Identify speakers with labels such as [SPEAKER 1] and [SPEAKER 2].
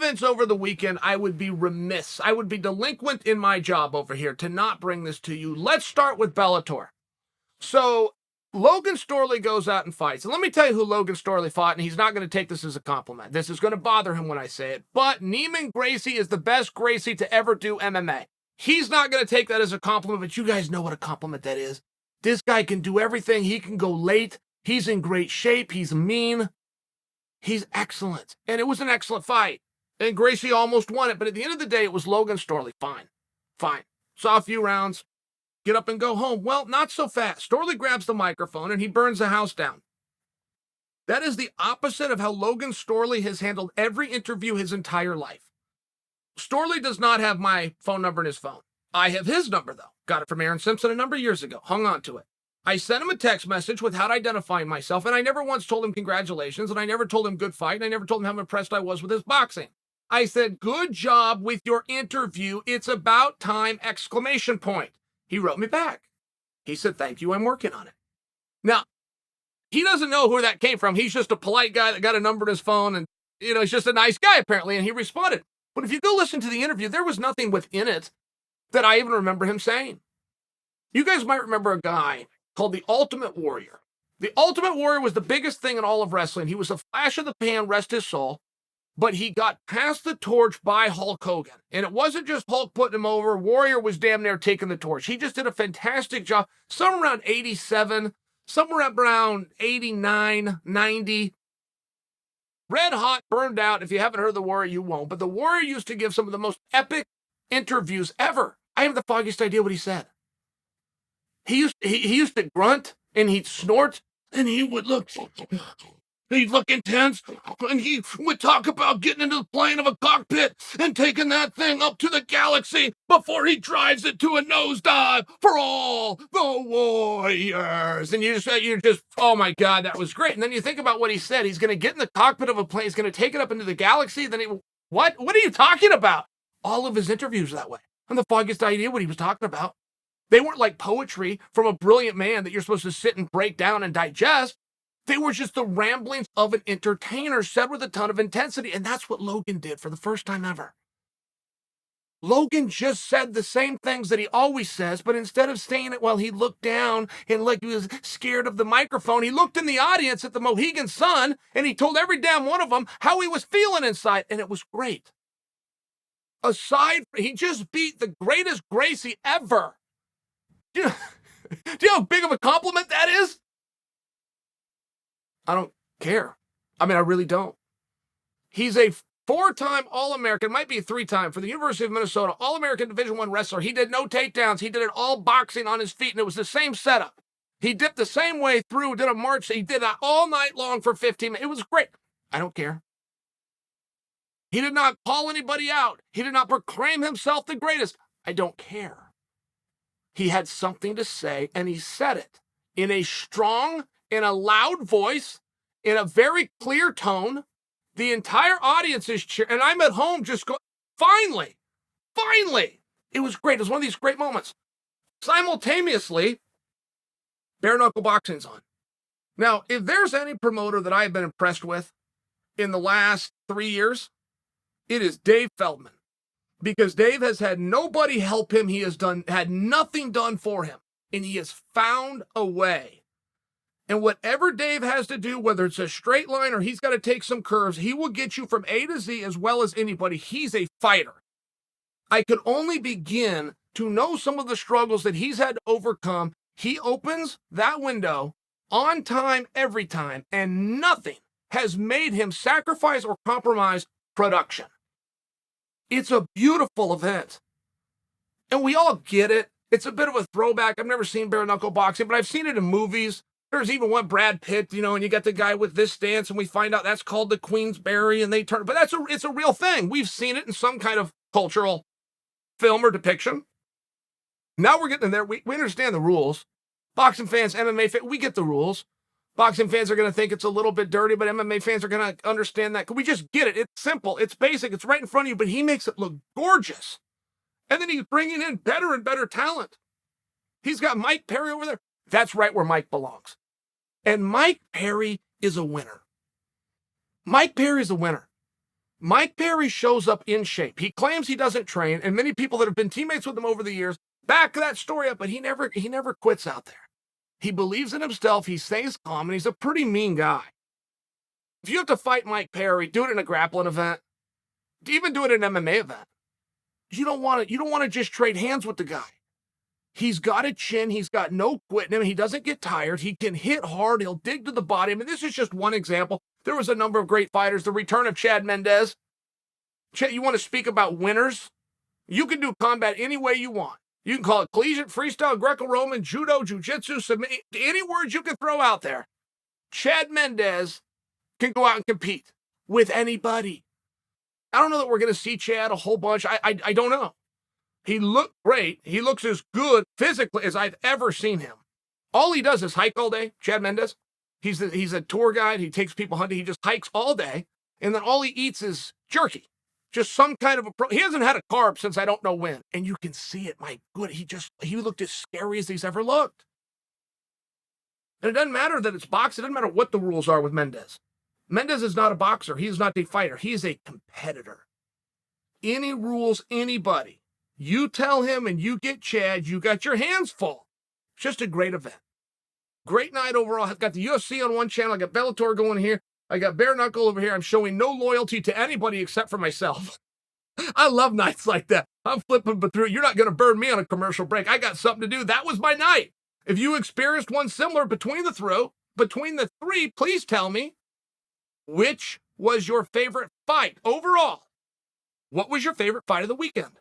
[SPEAKER 1] events over the weekend. I would be remiss. I would be delinquent in my job over here to not bring this to you. Let's start with Bellator. So Logan Storley goes out and fights. And let me tell you who Logan Storley fought, and he's not going to take this as a compliment. This is going to bother him when I say it. But Neiman Gracie is the best Gracie to ever do MMA. He's not going to take that as a compliment, but you guys know what a compliment that is. This guy can do everything. He can go late. He's in great shape. He's mean. He's excellent. And it was an excellent fight. And Gracie almost won it. But at the end of the day, it was Logan Storley. Fine. Saw a few rounds. Get up and go home. Well, not so fast. Storley grabs the microphone and he burns the house down. That is the opposite of how Logan Storley has handled every interview his entire life. Storley does not have my phone number in his phone. I have his number, though. Got it from Aaron Simpson a number of years ago. Hung on to it. I sent him a text message with how to identify myself, and I never once told him congratulations, and I never told him good fight, and I never told him how impressed I was with his boxing. I said, good job with your interview. It's about time, ! He wrote me back. He said, thank you, I'm working on it. Now, he doesn't know where that came from. He's just a polite guy that got a number in his phone, and, he's just a nice guy, apparently, and he responded. But if you go listen to the interview, there was nothing within it that I even remember him saying. You guys might remember a guy called the Ultimate Warrior. The Ultimate Warrior was the biggest thing in all of wrestling. He was a flash of the pan, rest his soul, but he got passed the torch by Hulk Hogan. And it wasn't just Hulk putting him over. Warrior was damn near taking the torch. He just did a fantastic job. Somewhere around 87, somewhere around 89, 90. Red hot, burned out. If you haven't heard the Warrior, you won't. But the Warrior used to give some of the most epic interviews ever. I have the foggiest idea what he said. He used to grunt and he'd snort and he'd look intense, and he would talk about getting into the plane of a cockpit and taking that thing up to the galaxy before he drives it to a nosedive for all the warriors. And you're just, oh my God, that was great. And then you think about what he said. He's going to get in the cockpit of a plane. He's going to take it up into the galaxy. Then what are you talking about? All of his interviews that way. I'm the foggiest idea what he was talking about. They weren't like poetry from a brilliant man that you're supposed to sit and break down and digest. They were just the ramblings of an entertainer said with a ton of intensity. And that's what Logan did for the first time ever. Logan just said the same things that he always says, but instead of saying it while he looked down and like he was scared of the microphone, he looked in the audience at the Mohegan Sun and he told every damn one of them how he was feeling inside. And it was great. He just beat the greatest Gracie ever. Do you know how big of a compliment that is? I don't care. I mean, I really don't. He's a 4-time All-American, might be a 3-time, for the University of Minnesota, All-American Division I wrestler. He did no takedowns. He did it all boxing on his feet, and it was the same setup. He dipped the same way through, did a march. He did that all night long for 15 minutes. It was great. I don't care. He did not call anybody out. He did not proclaim himself the greatest. I don't care. He had something to say, and he said it in a strong, in a loud voice, in a very clear tone. The entire audience is cheering, and I'm at home just going, finally. It was great. It was one of these great moments. Simultaneously, bare knuckle boxing's on. Now, if there's any promoter that I've been impressed with in the last 3 years, it is Dave Feldman. Because Dave has had nobody help him. He has had nothing done for him. And he has found a way. And whatever Dave has to do, whether it's a straight line or he's got to take some curves, he will get you from A to Z as well as anybody. He's a fighter. I could only begin to know some of the struggles that he's had to overcome. He opens that window on time, every time, and nothing has made him sacrifice or compromise production. It's a beautiful event. And we all get it. It's a bit of a throwback. I've never seen bare knuckle boxing, but I've seen it in movies. There's even one Brad Pitt, and you got the guy with this stance, and we find out that's called the Queensberry, and they turn, but it's a real thing. We've seen it in some kind of cultural film or depiction. Now we're getting in there. We understand the rules. Boxing fans, MMA fans, we get the rules. Boxing fans are going to think it's a little bit dirty, but MMA fans are going to understand that. We just get it. It's simple. It's basic. It's right in front of you, but he makes it look gorgeous. And then he's bringing in better and better talent. He's got Mike Perry over there. That's right where Mike belongs. And Mike Perry is a winner. Mike Perry is a winner. Mike Perry shows up in shape. He claims he doesn't train, and many people that have been teammates with him over the years back that story up, but he never quits out there. He believes in himself, he stays calm, and he's a pretty mean guy. If you have to fight Mike Perry, do it in a grappling event. Even do it in an MMA event. You don't want to just trade hands with the guy. He's got a chin. He's got no quit in him. He doesn't get tired. He can hit hard. He'll dig to the body. I mean, this is just one example. There was a number of great fighters. The return of Chad Mendes. You want to speak about winners? You can do combat any way you want. You can call it collegiate, freestyle, Greco-Roman, judo, jiu-jitsu, any words you can throw out there. Chad Mendes can go out and compete with anybody. I don't know that we're going to see Chad a whole bunch. I don't know. He looked great. He looks as good physically as I've ever seen him. All he does is hike all day, Chad Mendes. He's a tour guide. He takes people hunting. He just hikes all day, and then all he eats is jerky. Just some kind of he hasn't had a carb since I don't know when. And you can see it. My good, he looked as scary as he's ever looked. And it doesn't matter that it's boxing. It doesn't matter what the rules are with Mendes. Mendes is not a boxer. He is not a fighter. He is a competitor. Any rules, anybody. You tell him and you get Chad, you got your hands full. It's just a great event. Great night overall. I've got the UFC on one channel. I got Bellator going here. I got bare knuckle over here. I'm showing no loyalty to anybody except for myself. I love nights like that. I'm flipping through. You're not going to burn me on a commercial break. I got something to do. That was my night. If you experienced one similar between the three, please tell me, which was your favorite fight overall? What was your favorite fight of the weekend?